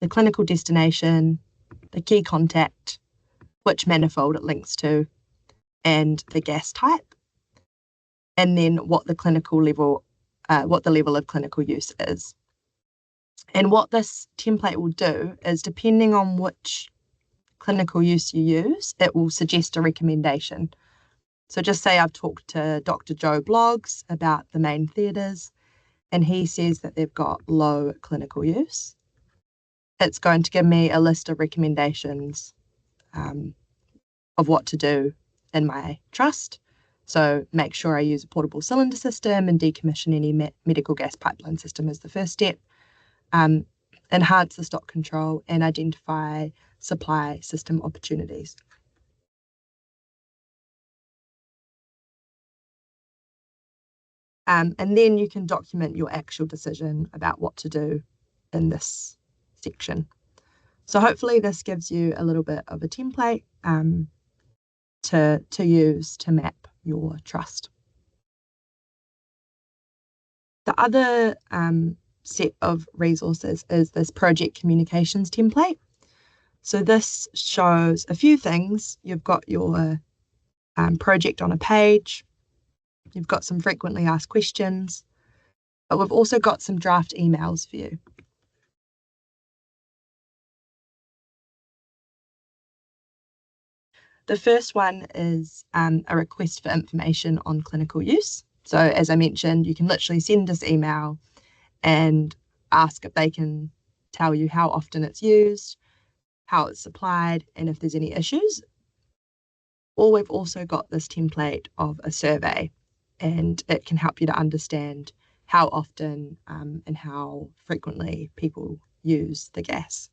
the clinical destination, the key contact, which manifold it links to, and the gas type, and then what the level of clinical use is. And what this template will do is, depending on which clinical use you use, it will suggest a recommendation. So just say I've talked to Dr. Joe Bloggs about the main theatres, and he says that they've got low clinical use. It's going to give me a list of recommendations of what to do in my trust. So make sure I use a portable cylinder system and decommission any medical gas pipeline system as the first step. Enhance the stock control and identify supply system opportunities. And then you can document your actual decision about what to do in this section. So hopefully this gives you a little bit of a template to use to map your trust. The other set of resources is this project communications template. So this shows a few things. You've got your project on a page. You've got some frequently asked questions, but we've also got some draft emails for you. The first one is a request for information on clinical use. So as I mentioned, you can literally send this email and ask if they can tell you how often it's used, how it's supplied, and if there's any issues. Or we've also got this template of a survey, and it can help you to understand how often and how frequently people use the gas.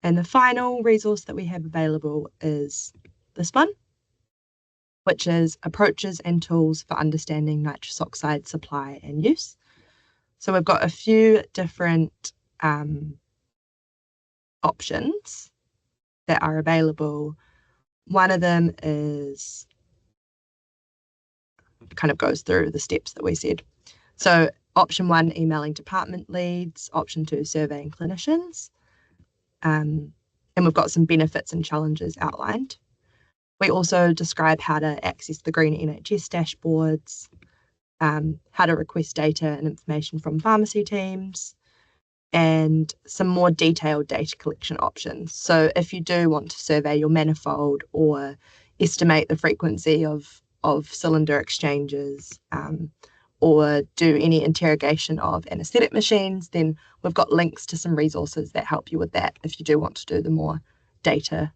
And the final resource that we have available is this one, which is approaches and tools for understanding nitrous oxide supply and use. So we've got a few different options that are available. One of them is kind of goes through the steps that we said. So option 1, emailing department leads. Option 2, surveying clinicians. And we've got some benefits and challenges outlined. We also describe how to access the green NHS dashboards, how to request data and information from pharmacy teams, and some more detailed data collection options. So if you do want to survey your manifold or estimate the frequency of cylinder exchanges, or do any interrogation of anaesthetic machines, then we've got links to some resources that help you with that if you do want to do the more data,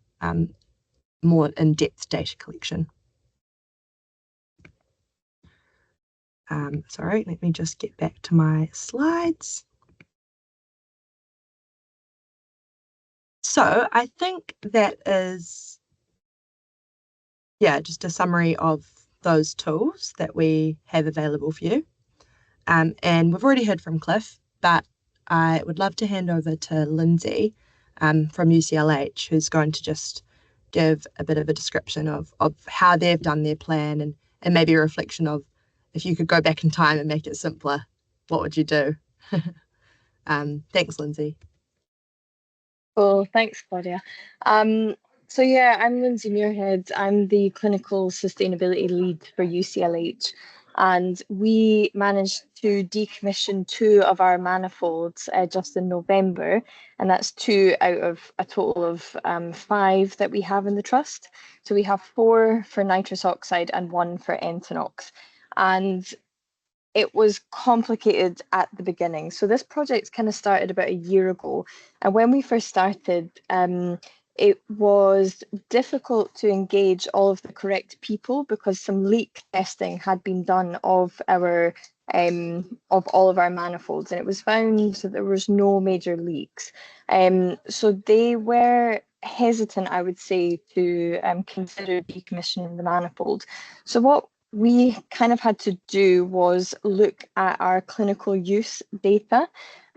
more in-depth data collection. Sorry, let me just get back to my slides. So I think that is, just a summary of those tools that we have available for you. And we've already heard from Cliff, but I would love to hand over to Lindsay from UCLH, who's going to just give a bit of a description of how they've done their plan and maybe a reflection of if you could go back in time and make it simpler, what would you do? Thanks, Lindsay. Cool, thanks, Claudia. So I'm Lindsay Muirhead. I'm the clinical sustainability lead for UCLH, and we managed to decommission 2 of our manifolds just in November, and that's 2 out of a total of 5 that we have in the trust. So we have 4 for nitrous oxide and 1 for Entonox. And it was complicated at the beginning. So this project kind of started about a year ago. And when we first started, it was difficult to engage all of the correct people because some leak testing had been done of our of all of our manifolds, and it was found that there was no major leaks. So they were hesitant, I would say, to consider decommissioning the manifold. So what we kind of had to do was look at our clinical use data.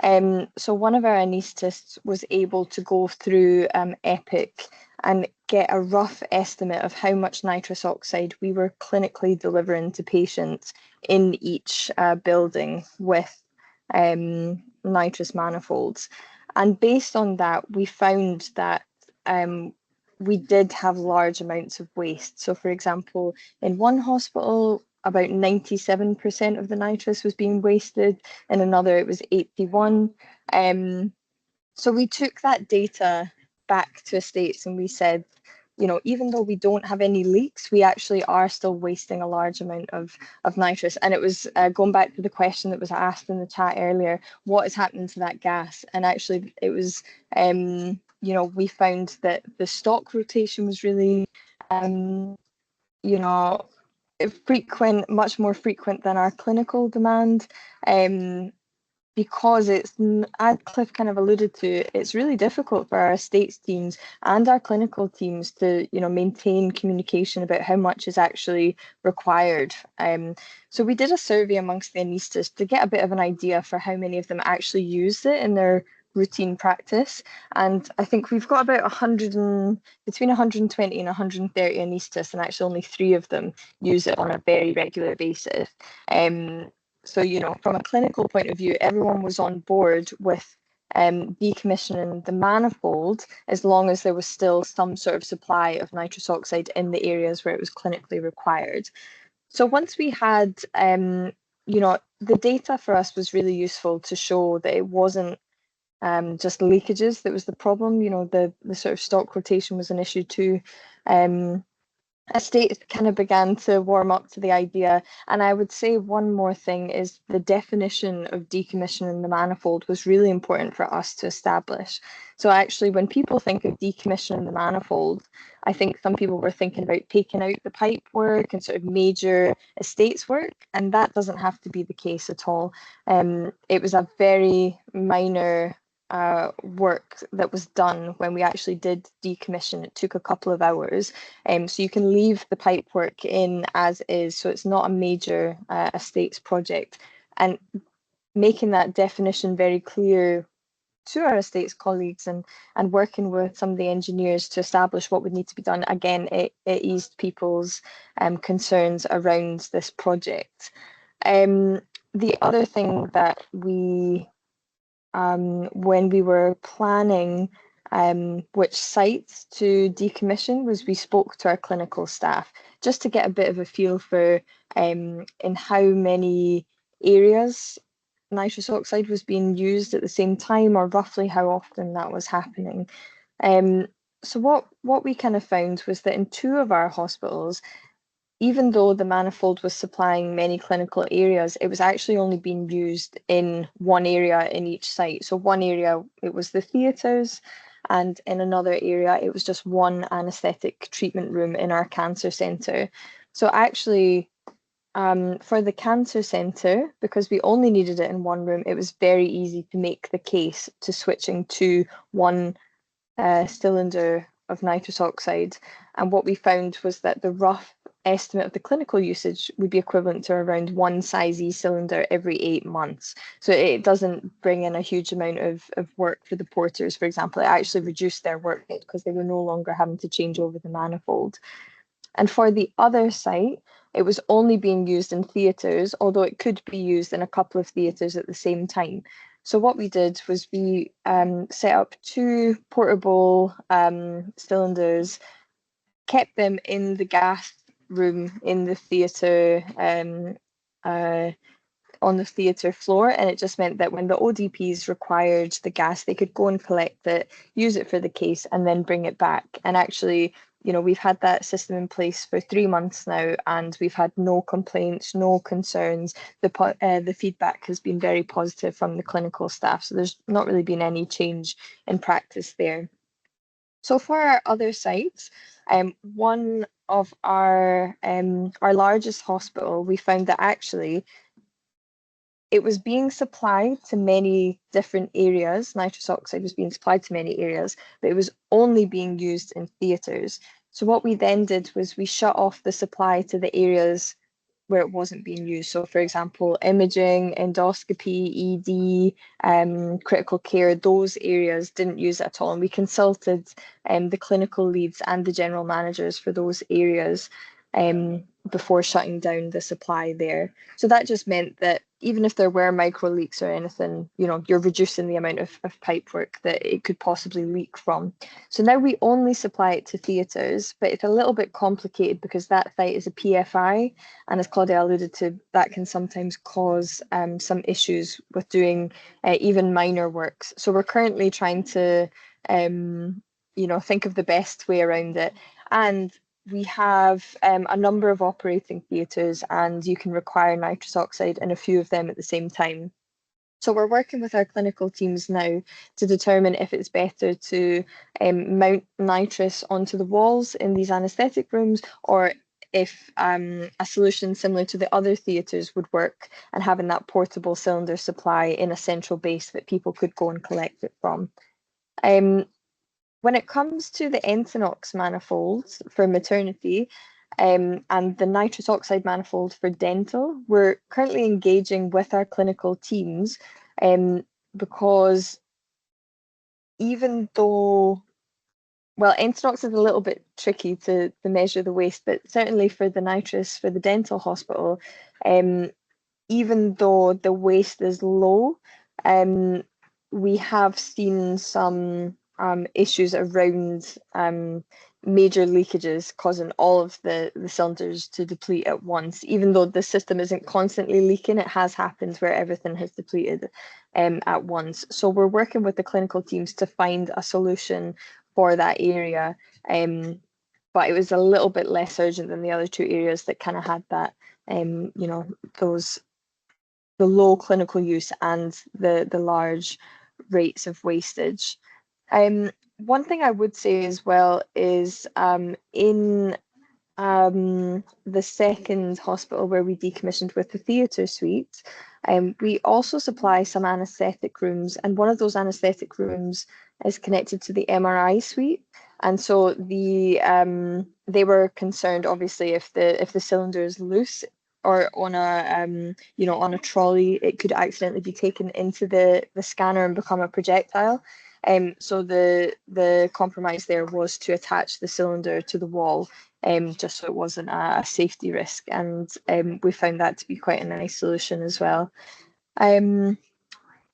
So one of our anaesthetists was able to go through EPIC and get a rough estimate of how much nitrous oxide we were clinically delivering to patients in each building with nitrous manifolds. And based on that, we found that we did have large amounts of waste. So for example, in one hospital, about 97% of the nitrous was being wasted. In another, it was 81. So we took that data back to estates and we said, even though we don't have any leaks, we actually are still wasting a large amount of nitrous. And it was going back to the question that was asked in the chat earlier, what is happening to that gas? And actually it was we found that the stock rotation was really, you know, frequent, much more frequent than our clinical demand. Because it's, as Cliff kind of alluded to, it's really difficult for our estates teams and our clinical teams to, maintain communication about how much is actually required. So we did a survey amongst the anaesthetists to get a bit of an idea for how many of them actually use it in their routine practice. And I think we've got about between 120 and 130 anaesthetists, and actually only 3 of them use it on a very regular basis. So, from a clinical point of view, everyone was on board with decommissioning the manifold as long as there was still some sort of supply of nitrous oxide in the areas where it was clinically required. So once we had, the data for us was really useful to show that it wasn't just leakages that was the problem. The sort of stock rotation was an issue too. Estates kind of began to warm up to the idea. And I would say one more thing is the definition of decommissioning the manifold was really important for us to establish. So actually, when people think of decommissioning the manifold, I think some people were thinking about taking out the pipe work and sort of major estates work, and that doesn't have to be the case at all. It was a very minor work that was done when we actually did decommission. It took a couple of hours. So you can leave the pipe work in as is, so it's not a major estates project. And making that definition very clear to our estates colleagues and working with some of the engineers to establish what would need to be done, again, it eased people's concerns around this project. The other thing that we when we were planning which sites to decommission was we spoke to our clinical staff just to get a bit of a feel for in how many areas nitrous oxide was being used at the same time, or roughly how often that was happening. So what we kind of found was that in 2 of our hospitals, even though the manifold was supplying many clinical areas, it was actually only being used in one area in each site. So one area, it was the theatres, and in another area, it was just one anaesthetic treatment room in our cancer centre. So actually, for the cancer centre, because we only needed it in one room, it was very easy to make the case to switching to one cylinder of nitrous oxide. And what we found was that the rough estimate of the clinical usage would be equivalent to around 1 size E cylinder every 8 months. So it doesn't bring in a huge amount of work for the porters, for example. It actually reduced their workload because they were no longer having to change over the manifold. And for the other site, it was only being used in theatres, although it could be used in a couple of theatres at the same time. So what we did was we set up 2 portable cylinders, kept them in the gas room in the theatre on the theatre floor, and it just meant that when the ODPs required the gas, they could go and collect it, use it for the case, and then bring it back. And actually, we've had that system in place for 3 months now, and we've had no complaints, no concerns. The feedback has been very positive from the clinical staff, so there's not really been any change in practice there. So for our other sites, one of our largest hospital, we found that actually it was being supplied to many different areas. Nitrous oxide was being supplied to many areas, but it was only being used in theatres. So what we then did was we shut off the supply to the areas where it wasn't being used. So for example, imaging, endoscopy, ED, critical care, those areas didn't use it at all. And we consulted the clinical leads and the general managers for those areas before shutting down the supply there. So that just meant that even if there were micro leaks or anything, you're reducing the amount of pipe work that it could possibly leak from. So now we only supply it to theatres, but it's a little bit complicated because that site is a PFI, and as Claudia alluded to, that can sometimes cause some issues with doing even minor works. So we're currently trying to think of the best way around it. And we have a number of operating theatres, and you can require nitrous oxide in a few of them at the same time. So we're working with our clinical teams now to determine if it's better to mount nitrous onto the walls in these anaesthetic rooms, or if a solution similar to the other theatres would work, and having that portable cylinder supply in a central base that people could go and collect it from. When it comes to the Entonox manifolds for maternity, and the nitrous oxide manifold for dental, we're currently engaging with our clinical teams, because even though, well, Entonox is a little bit tricky to measure the waste, but certainly for the nitrous for the dental hospital, even though the waste is low, we have seen some issues around major leakages causing all of the cylinders to deplete at once. Even though the system isn't constantly leaking, it has happened where everything has depleted at once. So we're working with the clinical teams to find a solution for that area. But it was a little bit less urgent than the other two areas that kind of had that, those the low clinical use and the large rates of wastage. One thing I would say as well is in the second hospital where we decommissioned with the theatre suite, we also supply some anaesthetic rooms, and one of those anaesthetic rooms is connected to the MRI suite. And so they were concerned, obviously, if the cylinder is loose or on a on a trolley, it could accidentally be taken into the scanner and become a projectile. So the compromise there was to attach the cylinder to the wall, just so it wasn't a safety risk, and we found that to be quite a nice solution as well. And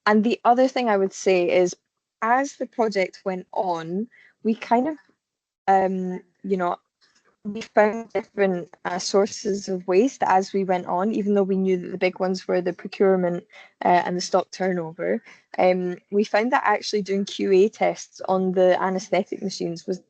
the other thing I would say is, as the project went on, we kind of we found different sources of waste as we went on, even though we knew that the big ones were the procurement and the stock turnover. We found that actually doing QA tests on the anaesthetic machines was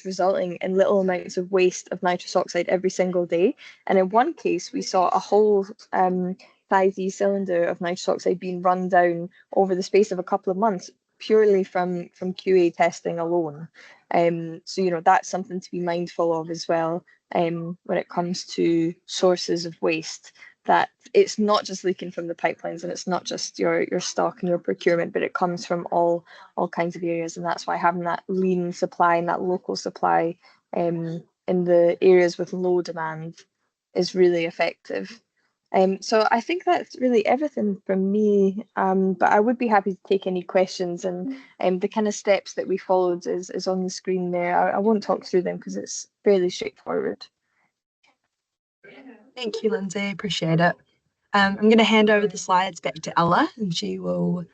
resulting in little amounts of waste of nitrous oxide every single day. And in one case, we saw a whole 5E cylinder of nitrous oxide being run down over the space of a couple of months, purely from QA testing alone. So that's something to be mindful of as well, when it comes to sources of waste, that it's not just leaking from the pipelines, and it's not just your stock and your procurement, but it comes from all kinds of areas. And that's why having that lean supply and that local supply in the areas with low demand is really effective. So I think that's really everything from me, but I would be happy to take any questions, and the kind of steps that we followed is on the screen there. I won't talk through them because it's fairly straightforward. Thank you, Lindsay. Appreciate it. I'm going to hand over the slides back to Ella, and she will